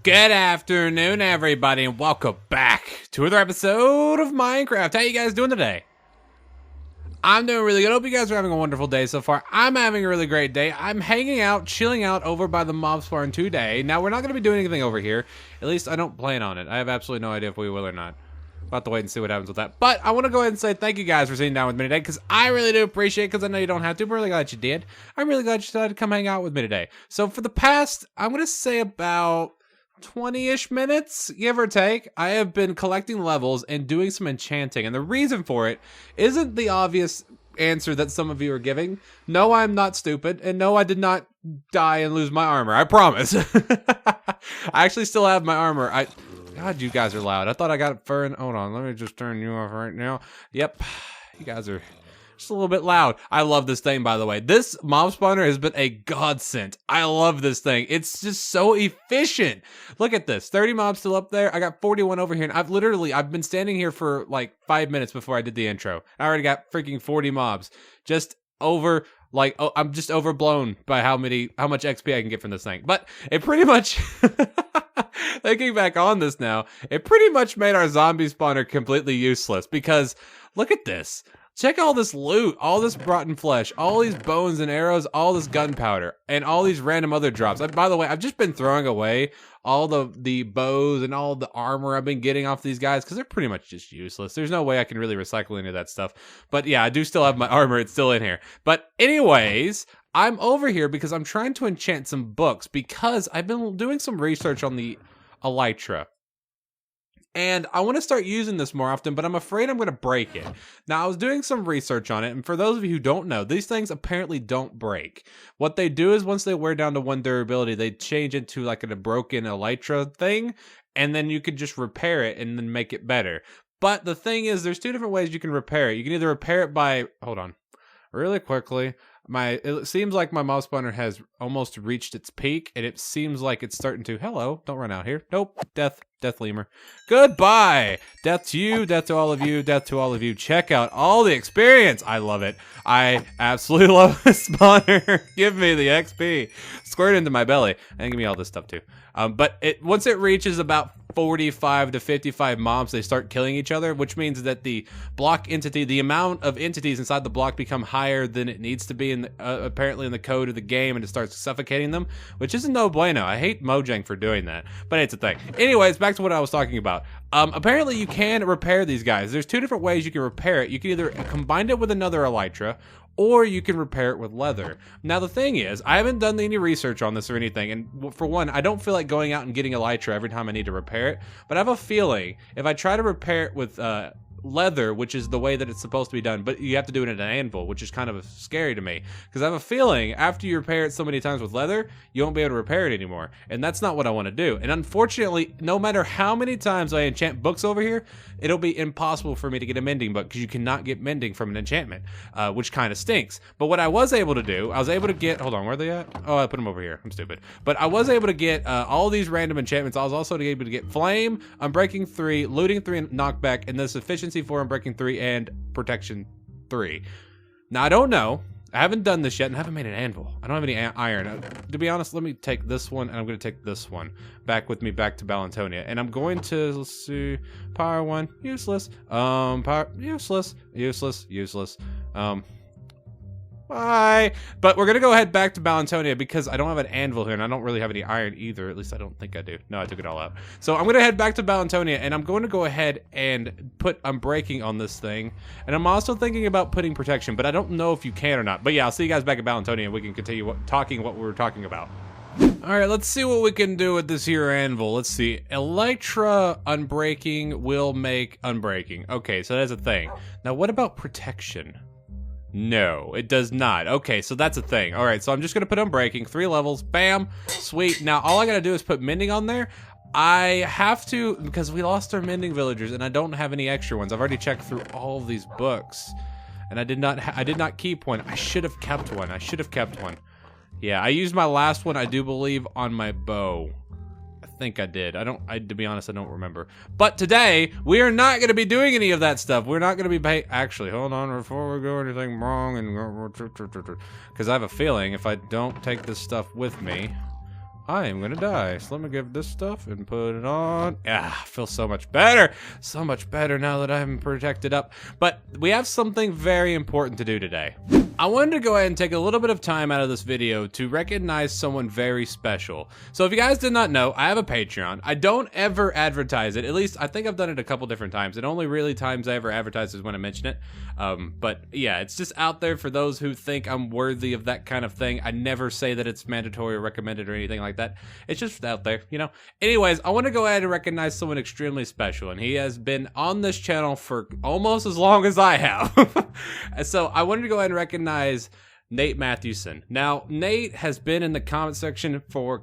Good afternoon, everybody, and welcome back to another episode of Minecraft. How you guys doing today? I'm doing really good. Hope you guys are having a wonderful day so far. I'm having a really great day. I'm hanging out, chilling out over by the mob spawn today. Now, we're not going to be doing anything over here. At least, I don't plan on it. I have absolutely no idea if we will or not. About to wait and see what happens with that. But I want to go ahead and say thank you guys for sitting down with me today, because I really do appreciate it, because I know you don't have to, but I'm really glad you did. I'm really glad you decided to come hang out with me today. So for the past, I'm going to say about 20-ish minutes, give or take, I have been collecting levels and doing some enchanting. And the reason for it isn't the obvious answer that some of you are giving. No, I'm not stupid. And no, I did not die and lose my armor. I promise. I actually still have my armor. God, you guys are loud. I thought I got fur in. Hold on, let me just turn you off right now. Yep, you guys are just a little bit loud. I love this thing, by the way. This mob spawner has been a godsend. I love this thing. It's just so efficient. Look at this. 30 mobs still up there. I got 41 over here, and I've been standing here for like 5 minutes before I did the intro. I already got freaking 40 mobs. Just over, like, oh, I'm just overblown by how much XP I can get from this thing. But it pretty much, thinking back on this now, it pretty much made our zombie spawner completely useless, because look at this. Check all this loot, all this rotten flesh, all these bones and arrows, all this gunpowder, and all these random other drops. By the way, I've just been throwing away all the bows and all the armor I've been getting off these guys, because they're pretty much just useless. There's no way I can really recycle any of that stuff. But yeah, I do still have my armor. It's still in here. But anyways, I'm over here because I'm trying to enchant some books, because I've been doing some research on the elytra. And I want to start using this more often, but I'm afraid I'm going to break it. Now, I was doing some research on it, and for those of you who don't know, these things apparently don't break. What they do is once they wear down to 1 durability, they change into like a broken elytra thing, and then you could just repair it and then make it better. But the thing is, there's 2 different ways you can repair it. You can either repair it by, hold on, really quickly. It seems like my mob spawner has almost reached its peak, and it seems like it's starting to, hello, don't run out here. Nope, death lemur. Goodbye. Death to you, death to all of you, death to all of you. Check out all the experience. I love it. I absolutely love this spawner. Give me the XP. Squirt into my belly, and give me all this stuff too. But once it reaches about 45 to 55 mobs, they start killing each other, which means that the block entity, the amount of entities inside the block become higher than it needs to be in apparently in the code of the game, and it starts suffocating them, which isn't no bueno. I hate Mojang for doing that, but it's a thing. Anyways, back to what I was talking about. Apparently you can repair these guys. There's 2 different ways you can repair it. You can either combine it with another elytra, or you can repair it with leather. Now, the thing is, I haven't done any research on this or anything, and for one, I don't feel like going out and getting elytra every time I need to repair it, but I have a feeling if I try to repair it with leather, which is the way that it's supposed to be done, but you have to do it in an anvil, which is kind of scary to me, because I have a feeling after you repair it so many times with leather, you won't be able to repair it anymore, and that's not what I want to do. And unfortunately, no matter how many times I enchant books over here, it'll be impossible for me to get a mending book, because you cannot get mending from an enchantment, which kind of stinks. But what I was able to do, I was able to get, hold on, where are they at? Oh, I put them over here. I'm stupid. But I was able to get all these random enchantments. I was also able to get Flame, Unbreaking 3, Looting 3, and Knockback, and this Efficiency 4, Unbreaking 3, and Protection 3. Now, I don't know. I haven't done this yet, and I haven't made an anvil. I don't have any iron. To be honest, let me take this one, and I'm going to take this one back with me back to BallentineLP. And I'm going to, let's see, power 1, useless. Power, useless. Bye. But we're going to go ahead back to BallentineLP, because I don't have an anvil here, and I don't really have any iron either. At least I don't think I do. No, I took it all out. So I'm going to head back to BallentineLP, and I'm going to go ahead and put Unbreaking on this thing. And I'm also thinking about putting Protection, but I don't know if you can or not. But yeah, I'll see you guys back at BallentineLP, and we can continue talking what we were talking about. Alright, let's see what we can do with this here anvil. Let's see. Elytra Unbreaking will make Unbreaking. Okay, so that's a thing. Now, what about Protection? No, it does not. Okay, so that's a thing. All right, so I'm just going to put Unbreaking, 3 levels. Bam. Sweet. Now, all I got to do is put Mending on there. I have to, because we lost our Mending villagers, and I don't have any extra ones. I've already checked through all of these books, and I did not keep one. I should have kept one. Yeah, I used my last one, I do believe, on my bow. I think I did. To be honest, I don't remember. But today, we are not going to be doing any of that stuff. We're not going to be actually, hold on, before we go anything wrong, and because I have a feeling if I don't take this stuff with me, I am gonna die. So let me give this stuff and put it on. Ah, I feel so much better. So much better now that I'm protected up. But we have something very important to do today. I wanted to go ahead and take a little bit of time out of this video to recognize someone very special. So if you guys did not know, I have a Patreon. I don't ever advertise it. At least I think I've done it a couple different times. And only really times I ever advertise is when I mention it. But yeah, it's just out there for those who think I'm worthy of that kind of thing. I never say that it's mandatory or recommended or anything like that. It's just out there, you know. Anyways, I want to go ahead and recognize someone extremely special, and he has been on this channel for almost as long as I have. So I wanted to go ahead and recognize Nate Mathewson. Now, Nate has been in the comment section for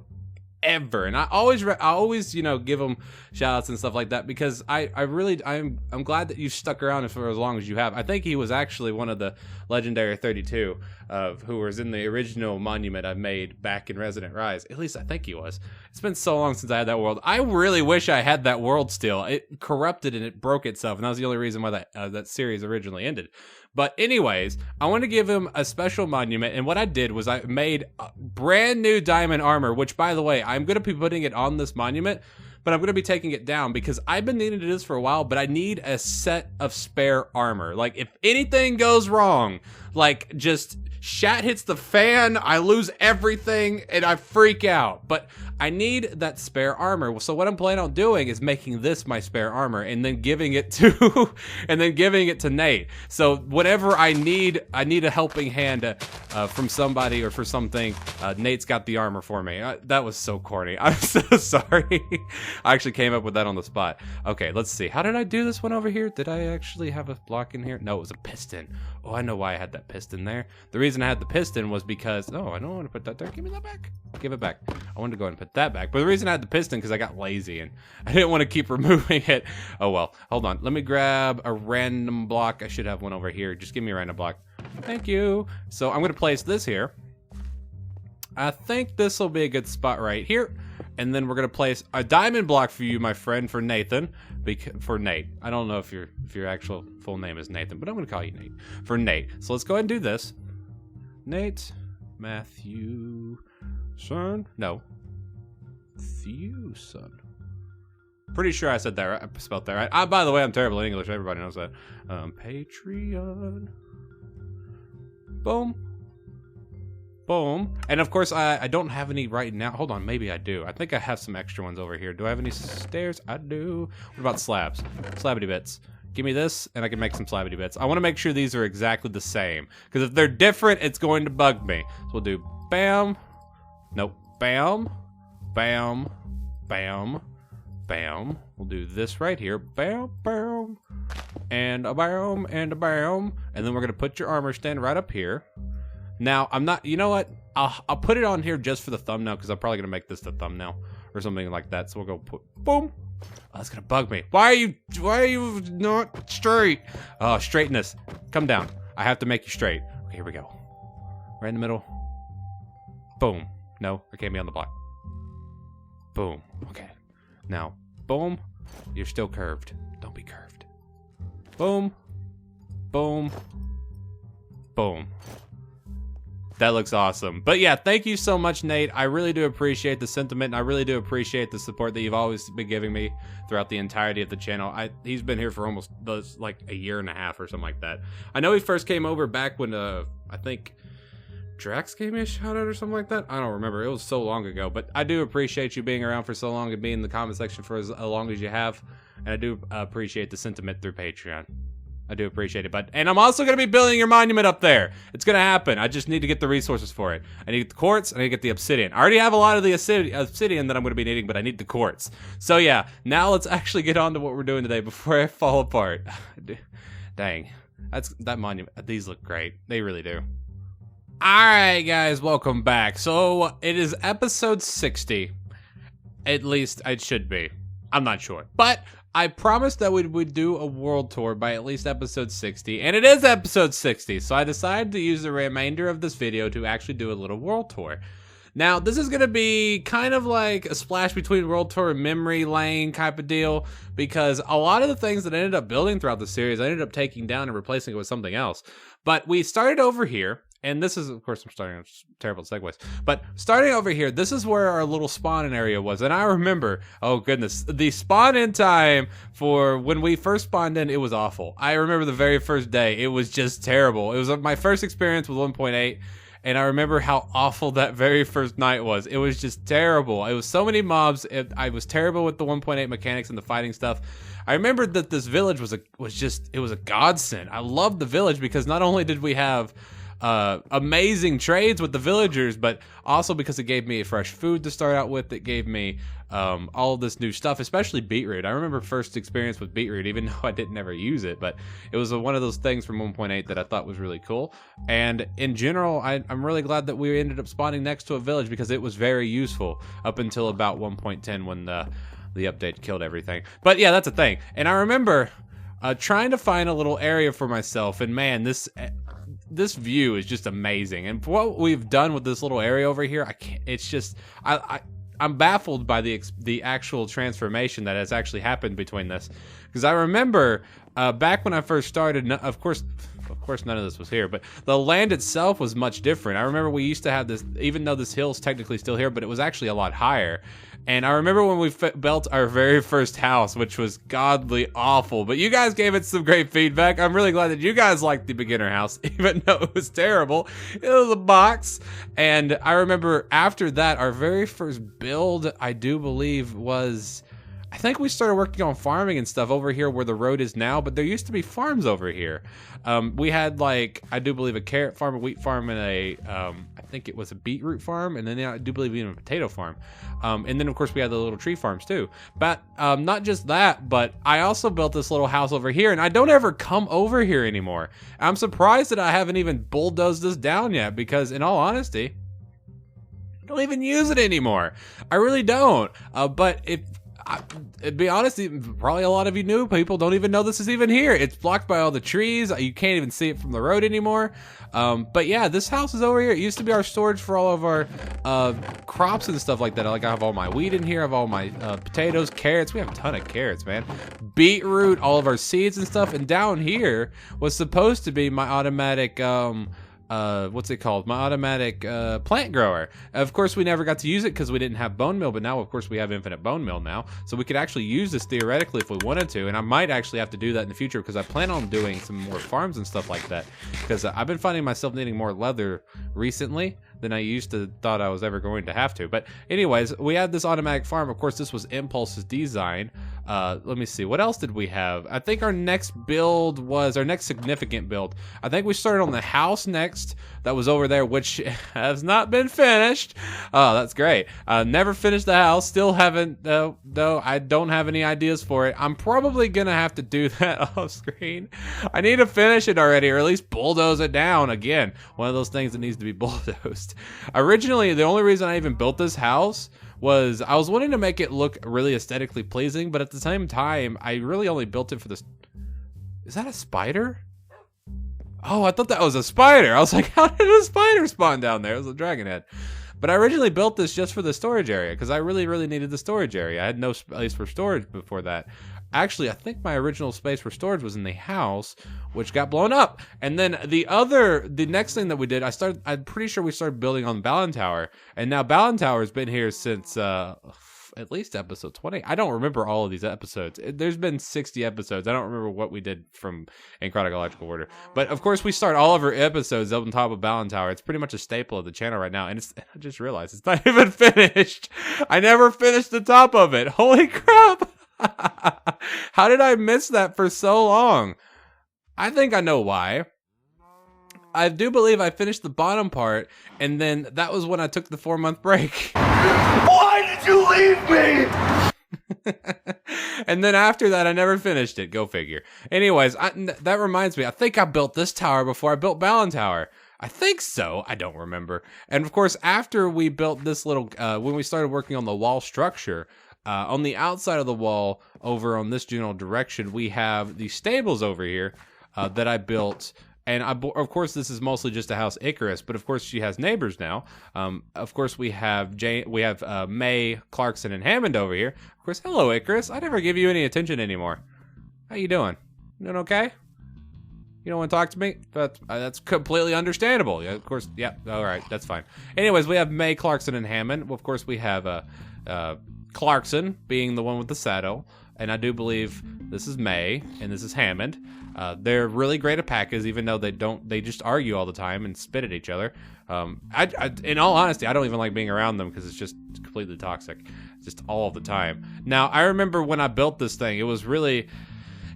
ever, and I always you know, give him shout outs and stuff like that, because I'm glad that you stuck around for as long as you have. I think he was actually one of the legendary 32 who was in the original monument I made back in Resident Rise. At least I think he was. It's been so long since I had that world. I really wish I had that world still. It corrupted and it broke itself, and that was the only reason why that series originally ended. But anyways, I want to give him a special monument, and what I did was I made brand new diamond armor, which, by the way, I'm going to be putting it on this monument, but I'm going to be taking it down because I've been needing to do this for a while, but I need a set of spare armor. Like, if anything goes wrong, like, just shat hits the fan, I lose everything, and I freak out. But I need that spare armor. So what I'm planning on doing is making this my spare armor and then giving it to Nate. So whenever I need a helping hand from somebody or for something, Nate's got the armor for me. That was so corny. I'm so sorry. I actually came up with that on the spot. Okay, let's see. How did I do this one over here? Did I actually have a block in here? No, it was a piston. Oh, I know why I had that piston there. The reason I had the piston was because, oh, I don't want to put that there. Give me that back. Give it back. I wanted to go ahead and put that back. But the reason I had the piston because I got lazy and I didn't want to keep removing it. Oh, well. Hold on. Let me grab a random block. I should have one over here. Just give me a random block. Thank you. So I'm going to place this here. I think this will be a good spot right here. And then we're going to place a diamond block for you, my friend, for Nathan. For Nate. I don't know if your actual full name is Nathan, but I'm going to call you Nate. For Nate. So let's go ahead and do this. Nate Mathewson. No. Mathewson. Pretty sure I said that right. I spelled that right. By the way, I'm terrible in English. Everybody knows that. Patreon. Boom. Boom. And of course, I don't have any right now. Hold on, maybe I do. I think I have some extra ones over here. Do I have any stairs? I do. What about slabs? Slabbity bits. Give me this, and I can make some slabbity bits. I want to make sure these are exactly the same, because if they're different, it's going to bug me. So we'll do bam. Nope. Bam. Bam. Bam. Bam. We'll do this right here. Bam. Bam. And a bam. And a bam. And then we're going to put your armor stand right up here. Now, I'm not, you know what? I'll put it on here just for the thumbnail because I'm probably going to make this the thumbnail or something like that. So we'll go put, boom. Oh, that's going to bug me. Why are you not straight? Oh, straightness. Come down. I have to make you straight. Okay, here we go. Right in the middle. Boom. No, I can't be on the block. Boom. Okay. Now, boom. You're still curved. Don't be curved. Boom. Boom. Boom. That looks awesome. But yeah, thank you so much, Nate. I really do appreciate the sentiment, and I really do appreciate the support that you've always been giving me throughout the entirety of the channel. He's been here for almost like a year and a half or something like that. I know he first came over back when I think Drax gave me a shout out or something like that. I don't remember. It was so long ago, but I do appreciate you being around for so long and being in the comment section for as long as you have. And I do appreciate the sentiment through Patreon. I do appreciate it, and I'm also going to be building your monument up there. It's going to happen. I just need to get the resources for it. I need the quartz, and I need to get the obsidian. I already have a lot of the obsidian that I'm going to be needing, but I need the quartz. So yeah, now let's actually get on to what we're doing today before I fall apart. Dang, that monument. These look great. They really do. Alright guys, welcome back. So it is episode 60. At least it should be. I'm not sure, but I promised that we would do a world tour by at least episode 60, and it is episode 60, so I decided to use the remainder of this video to actually do a little world tour. Now, this is going to be kind of like a splash between world tour and memory lane type of deal, because a lot of the things that I ended up building throughout the series, I ended up taking down and replacing it with something else. But we started over here, And this is, of course, I'm starting on terrible segues. But starting over here, this is where our little spawning area was. And I remember, oh goodness, the spawn in time for when we first spawned in, it was awful. I remember the very first day, it was just terrible. It was my first experience with 1.8. And I remember how awful that very first night was. It was just terrible. It was so many mobs. I was terrible with the 1.8 mechanics and the fighting stuff. I remembered that this village was a godsend. I loved the village because not only did we have amazing trades with the villagers, but also because it gave me fresh food to start out with. It gave me all of this new stuff, especially beetroot. I remember first experience with beetroot, even though I didn't ever use it, but it was one of those things from 1.8 that I thought was really cool. And in general, I'm really glad that we ended up spawning next to a village because it was very useful up until about 1.10 when the update killed everything. But yeah, that's a thing. And I remember trying to find a little area for myself, and man, this view is just amazing. And for what we've done with this little area over here, I'm baffled by the actual transformation that has actually happened between this. Because I remember back when I first started, of course none of this was here, but the land itself was much different. I remember we used to have this, even though this hill's technically still here, but it was actually a lot higher. And I remember when we built our very first house, which was godly awful, but you guys gave it some great feedback. I'm really glad that you guys liked the beginner house, even though it was terrible. It was a box. And I remember after that, our very first build, I do believe was, I think we started working on farming and stuff over here where the road is now, but there used to be farms over here. We had, like, I do believe a carrot farm, a wheat farm, and I think it was a beetroot farm, and then I do believe even a potato farm. And then, of course, we had the little tree farms, too. But not just that, but I also built this little house over here, and I don't ever come over here anymore. I'm surprised that I haven't even bulldozed this down yet, because, in all honesty, I don't even use it anymore. I really don't. But to be honest, probably a lot of you new people don't even know this is even here. It's blocked by all the trees. You can't even see it from the road anymore. But yeah, this house is over here. It used to be our storage for all of our crops and stuff like that. Like I have all my wheat in here. I have all my potatoes, carrots. We have a ton of carrots, man. Beetroot, all of our seeds and stuff. And down here was supposed to be my automatic what's it called? My automatic plant grower. Of course, we never got to use it because we didn't have bone meal, but now, of course, we have infinite bone meal now. So we could actually use this theoretically if we wanted to, and I might actually have to do that in the future because I plan on doing some more farms and stuff like that because I've been finding myself needing more leather recently than I used to thought I was ever going to have to. But anyways, we had this automatic farm. Of course, this was Impulse's design. Let me see. What else did we have? I think our next build was our next significant build. I think we started on the house next. That was over there, which has not been finished. Oh, that's great. Never finished the house. Still haven't, though. I don't have any ideas for it. I'm probably going to have to do that off screen. I need to finish it already, or at least bulldoze it down. Again, one of those things that needs to be bulldozed. Originally, the only reason I even built this house was I was wanting to make it look really aesthetically pleasing, but at the same time, I really only built it for this. Is that a spider? Oh, I thought that was a spider. I was like, how did a spider spawn down there? It was a dragon head. But I originally built this just for the storage area because I really, really needed the storage area. I had no space for storage before that. Actually, I think my original space for storage was in the house, which got blown up. And then the next thing that we did, I'm pretty sure we started building on BallentineLP. And now BallentineLP has been here since at least episode 20. I don't remember all of these episodes. There's been 60 episodes. I don't remember what we did in chronological order. But of course, we start all of our episodes up on top of BallentineLP. It's pretty much a staple of the channel right now. And I just realized it's not even finished. I never finished the top of it. Holy crap. How did I miss that for so long? I think I know why. I do believe I finished the bottom part, and then that was when I took the 4-month break. Why did you leave me? And then after that, I never finished it. Go figure. Anyways, that reminds me. I think I built this tower before I built BallentineLP. I think so. I don't remember. And of course, after we built this little, when we started working on the wall structure, on the outside of the wall, over on this general direction, we have the stables over here that I built. And of course, this is mostly just a house Icarus, but of course, she has neighbors now. Of course, we have May, Clarkson, and Hammond over here. Of course, hello, Icarus. I never give you any attention anymore. How you doing? Doing okay? You don't want to talk to me? That's completely understandable. Yeah, of course. Yeah. All right. That's fine. Anyways, we have May, Clarkson, and Hammond. Well, of course, we have Clarkson being the one with the saddle, and I do believe this is May and this is Hammond. They're really great at packers, even though they just argue all the time and spit at each other. In all honesty, I don't even like being around them because it's just completely toxic, just all the time. Now, I remember when I built this thing, it was really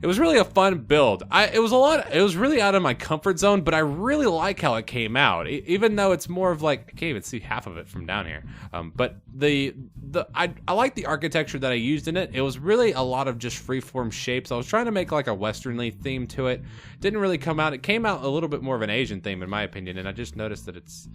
a fun build. It was really out of my comfort zone, but I really like how it came out. Even though it's more of like, I can't even see half of it from down here. But I like the architecture that I used in it. It was really a lot of just freeform shapes. I was trying to make like a westernly theme to it. Didn't really come out. It came out a little bit more of an Asian theme in my opinion, and I just noticed that it's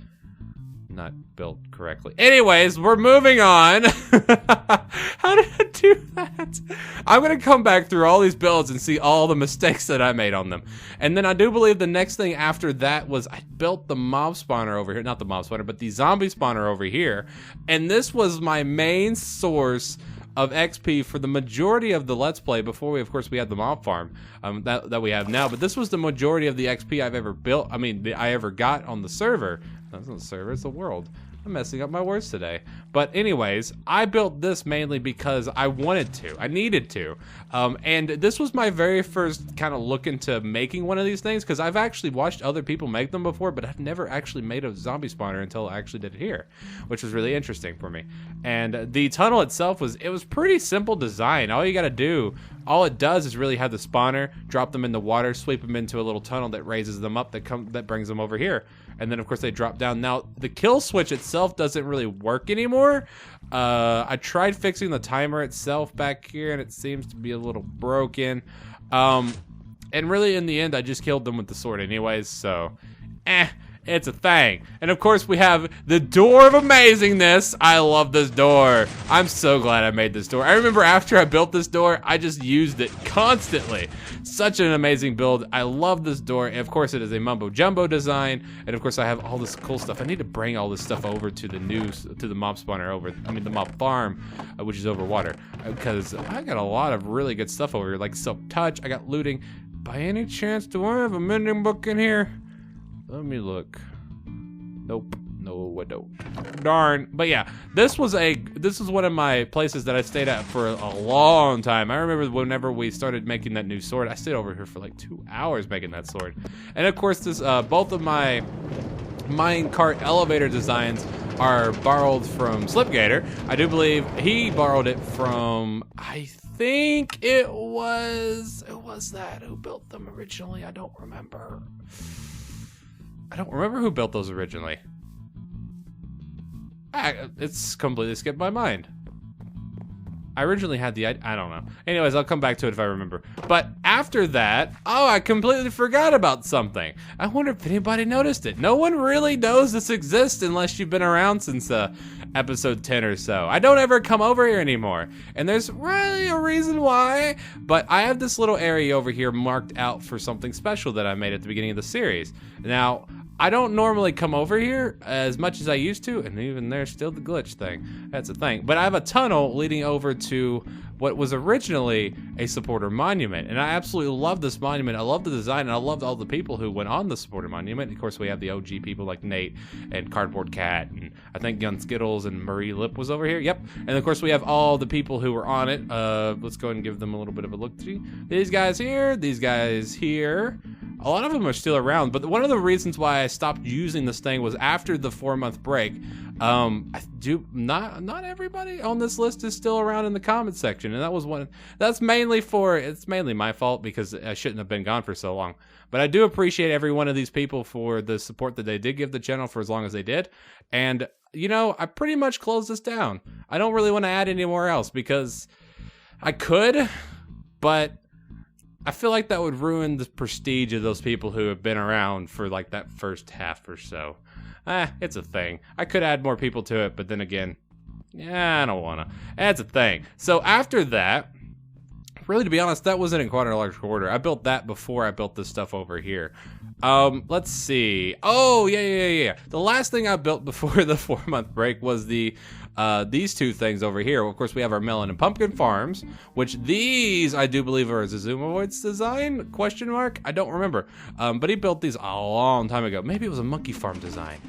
not built correctly. Anyways, we're moving on. How did I do that? I'm gonna come back through all these builds and see all the mistakes that I made on them. And then I do believe the next thing after that was I built the mob spawner over here. Not the mob spawner, but the zombie spawner over here. And this was my main source of XP for the majority of the Let's Play before we, of course, we had the mob farm that we have now. But this was the majority of the XP I've ever built. I mean, I ever got on the server. That's not the server, it's the world. I'm messing up my words today. But anyways, I built this mainly because I wanted to. I needed to. And this was my very first kind of look into making one of these things, because I've actually watched other people make them before, but I've never actually made a zombie spawner until I actually did it here, which was really interesting for me. And the tunnel itself was pretty simple design. All it does is really have the spawner, drop them in the water, sweep them into a little tunnel that raises them up, that brings them over here. And then, of course, they drop down. Now, the kill switch itself doesn't really work anymore. I tried fixing the timer itself back here, and it seems to be a little broken. And really, in the end, I just killed them with the sword anyways, so it's a thing. And of course, we have the door of amazingness. I love this door. I'm so glad I made this door. I remember after I built this door, I just used it constantly. Such an amazing build. I love this door. And of course, it is a mumbo jumbo design. And of course, I have all this cool stuff. I need to bring all this stuff over to the mob spawner the mob farm, which is over water, because I got a lot of really good stuff over here, like silk touch. I got looting. By any chance, do I have a mending book in here? Let me look. Nope. No, I don't. Darn. But yeah, this is one of my places that I stayed at for a long time. I remember whenever we started making that new sword, I stayed over here for like 2 hours making that sword. And of course, both of my minecart elevator designs are borrowed from Slipgator. I do believe he borrowed it from, I think it was that who built them originally. I don't remember who built those originally. It's completely skipped my mind. I originally had I don't know. Anyways, I'll come back to it if I remember. But after that, I completely forgot about something. I wonder if anybody noticed it. No one really knows this exists unless you've been around since episode 10 or so. I don't ever come over here anymore. And there's really a reason why. But I have this little area over here marked out for something special that I made at the beginning of the series. Now, I don't normally come over here as much as I used to, and even there's still the glitch thing. That's a thing. But I have a tunnel leading over to what was originally a supporter monument, and I absolutely love this monument. I love the design, and I loved all the people who went on the supporter monument. Of course, we have the OG people like Nate and Cardboard Cat, and I think Gun Skittles and Marie Lip was over here. Yep. And of course, we have all the people who were on it. Let's go ahead and give them a little bit of a look-see. These guys here, these guys here. A lot of them are still around, but one of the reasons why I stopped using this thing was after the 4-month break. Not everybody on this list is still around in the comments section, and that was one. It's mainly my fault because I shouldn't have been gone for so long. But I do appreciate every one of these people for the support that they did give the channel for as long as they did. And I pretty much closed this down. I don't really want to add anywhere else because I could, but I feel like that would ruin the prestige of those people who have been around for like that first half or so. It's a thing. I could add more people to it, but then again, I don't wanna. It's a thing. So after that, really, to be honest, that wasn't in chronological order. I built that before I built this stuff over here. Let's see. Oh, yeah. The last thing I built before the 4-month break was the these two things over here. Of course, we have our melon and pumpkin farms, which these I do believe are Zuzumovoid's design? Question mark? I don't remember. But he built these a long time ago. Maybe it was a monkey farm design.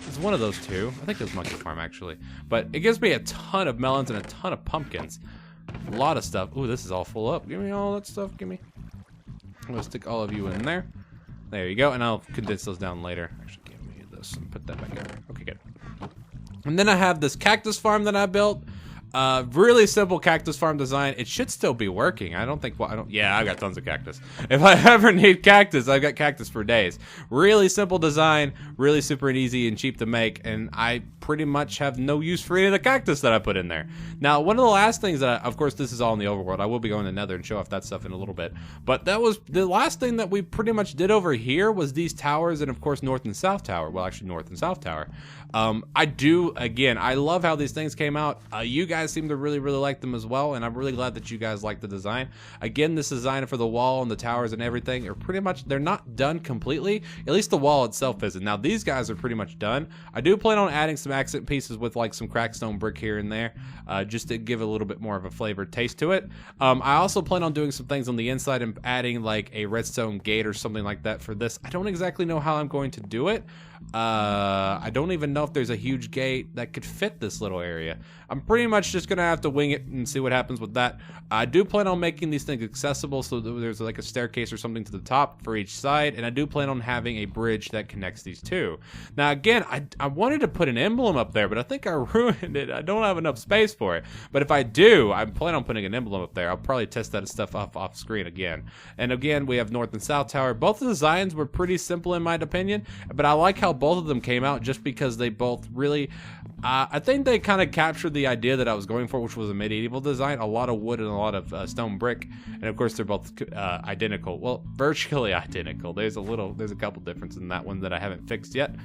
It's one of those two. I think it was monkey farm actually. But it gives me a ton of melons and a ton of pumpkins. A lot of stuff. Ooh, this is all full up. Give me all that stuff. Give me. I'm gonna stick all of you in there. There you go, and I'll condense those down later. Actually, give me this and put that back in there. Okay, good. And then I have this cactus farm that I built. Really simple cactus farm design. It should still be working. I don't think. Well, yeah, I've got tons of cactus. If I ever need cactus, I've got cactus for days. Really simple design, really super and easy and cheap to make, and I pretty much have no use for any of the cactus that I put in there. Now, one of the last things that, of course, this is all in the overworld. I will be going to Nether and show off that stuff in a little bit. But that was the last thing that we pretty much did over here was these towers and, of course, North and South Tower. Well, actually, North and South Tower. I love how these things came out. You guys seem to really like them as well, and I'm really glad that you guys like the design. Again, this design for the wall and the towers and everything are pretty much, they're not done completely. At least the wall itself isn't. Now, these guys are pretty much done. I do plan on adding some accent pieces with like some cracked stone brick here and there, just to give a little bit more of a flavored taste to it. I also plan on doing some things on the inside and adding like a redstone gate or something like that for this. I don't exactly know how I'm going to do it. I don't even know if there's a huge gate that could fit this little area. I'm pretty much just gonna have to wing it and see what happens with that. I do plan on making these things accessible, so that there's like a staircase or something to the top for each side, and I do plan on having a bridge that connects these two. Now again, I wanted to put an emblem up there, but I think I ruined it. I don't have enough space for it. But if I do, I plan on putting an emblem up there. I'll probably test that stuff off screen again. And again, we have North and South Tower. Both the designs were pretty simple in my opinion, but I like how both of them came out just because they both really, I think they kind of captured the idea that I was going for, which was a medieval design, a lot of wood and a lot of stone brick, and of course they're both identical. Well, virtually identical. There's a couple differences in that one that I haven't fixed yet.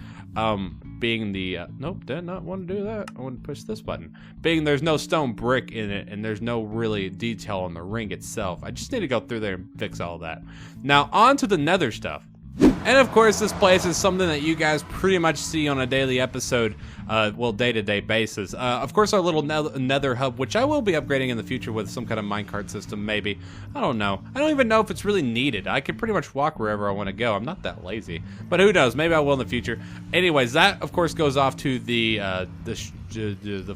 Being the nope, did not want to do that. I want to push this button. Being there's no stone brick in it, and there's no really detail on the ring itself. I just need to go through there and fix all that. Now on to the Nether stuff. And of course, this place is something that you guys pretty much see on a daily episode, well, day-to-day basis. Of course, our little Nether hub, which I will be upgrading in the future with some kind of minecart system, maybe. I don't know. I don't even know if it's really needed. I can pretty much walk wherever I want to go. I'm not that lazy. But who knows? Maybe I will in the future. Anyways, that, of course, goes off to the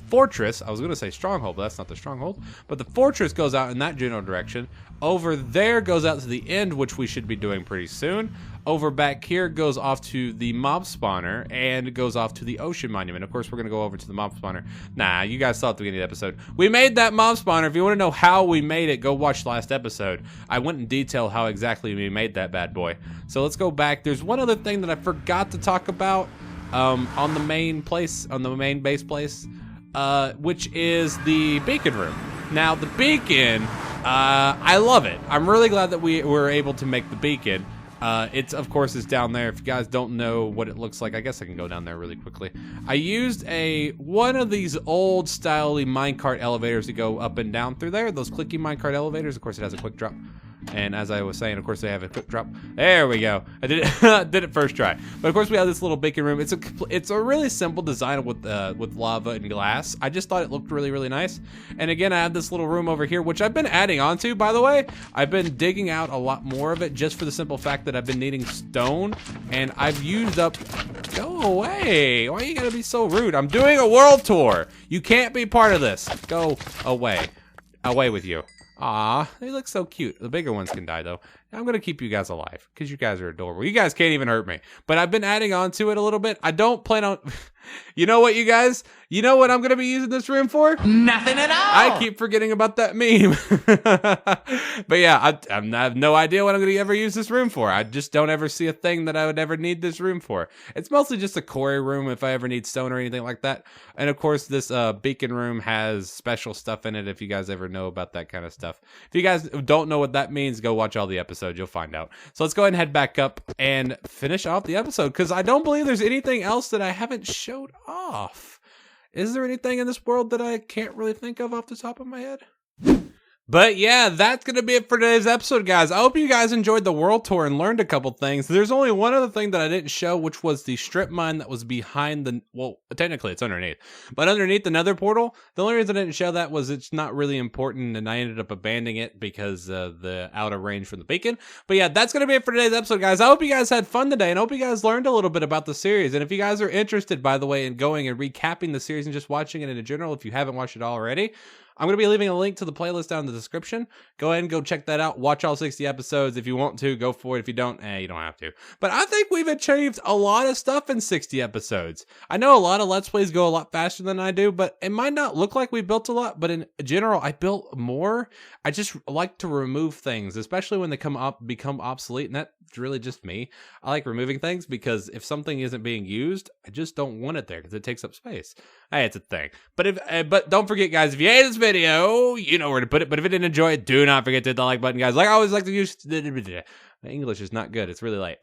fortress. I was going to say stronghold, but that's not the stronghold. But the fortress goes out in that general direction. Over there goes out to the end, which we should be doing pretty soon. Over back here goes off to the mob spawner, and it goes off to the ocean monument. Of course, we're going to go over to the mob spawner. Nah, you guys saw at the beginning of the episode. We made that mob spawner. If you want to know how we made it, go watch last episode. I went in detail how exactly we made that bad boy. So let's go back. There's one other thing that I forgot to talk about on the main base place, which is the beacon room. Now, the beacon, I love it. I'm really glad that we were able to make the beacon. It's, of course, is down there. If you guys don't know what it looks like, I guess I can go down there really quickly. I used one of these old styley minecart elevators to go up and down through there. Those clicky minecart elevators. Of course, it has a quick drop. And as I was saying, of course, they have a quick drop. There we go. I did it. Did it first try. But of course, we have this little beacon room. It's a really simple design with lava and glass. I just thought it looked really nice. And again, I have this little room over here, which I've been adding on to. By the way, I've been digging out a lot more of it just for the simple fact that I've been needing stone, and I've used up. Go away! Why you gotta be so rude? I'm doing a world tour. You can't be part of this. Go away. Away with you. Aw, they look so cute. The bigger ones can die, though. I'm going to keep you guys alive, because you guys are adorable. You guys can't even hurt me. But I've been adding on to it a little bit. I don't plan on... You know what, you guys? You know what I'm going to be using this room for? Nothing at all! I keep forgetting about that meme. But yeah, I have no idea what I'm going to ever use this room for. I just don't ever see a thing that I would ever need this room for. It's mostly just a quarry room if I ever need stone or anything like that. And of course, this beacon room has special stuff in it if you guys ever know about that kind of stuff. If you guys don't know what that means, go watch all the episodes. You'll find out. So let's go ahead and head back up and finish off the episode, because I don't believe there's anything else that I haven't showed off. Is there anything in this world that I can't really think of off the top of my head? But yeah, that's going to be it for today's episode, guys. I hope you guys enjoyed the world tour and learned a couple things. There's only one other thing that I didn't show, which was the strip mine that was behind the, well, technically it's underneath, but underneath the nether portal. The only reason I didn't show that was it's not really important, and I ended up abandoning it because of the out of range from the beacon. But yeah, that's going to be it for today's episode, guys. I hope you guys had fun today, and I hope you guys learned a little bit about the series. And if you guys are interested, by the way, in going and recapping the series and just watching it in general, if you haven't watched it already, I'm going to be leaving a link to the playlist down in the description. Go ahead and go check that out. Watch all 60 episodes. If you want to, go for it. If you don't, you don't have to. But I think we've achieved a lot of stuff in 60 episodes. I know a lot of Let's Plays go a lot faster than I do, but it might not look like we built a lot. But in general, I built more. I just like to remove things, especially when they become obsolete. And that's really just me. I like removing things because if something isn't being used, I just don't want it there because it takes up space. Hey, it's a thing. But don't forget, guys, if you hate this video, you know where to put it. But if you didn't enjoy it, do not forget to hit the like button, guys. Like I always like to use, my English is not good. It's really late.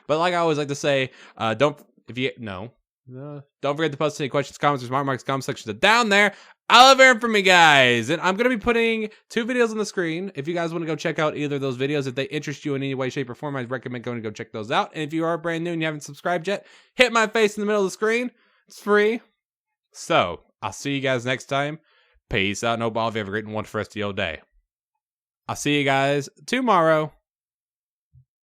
But like I always like to say, don't forget to post any questions, comments, or smart marks. Comment sections are down there. I love hearing from you guys. And I'm going to be putting 2 videos on the screen. If you guys want to go check out either of those videos, if they interest you in any way, shape, or form, I'd recommend going to go check those out. And if you are brand new and you haven't subscribed yet, hit my face in the middle of the screen. It's free. So, I'll see you guys next time. Peace out. No ball. If you have a great and wonderful rest of your day. I'll see you guys tomorrow.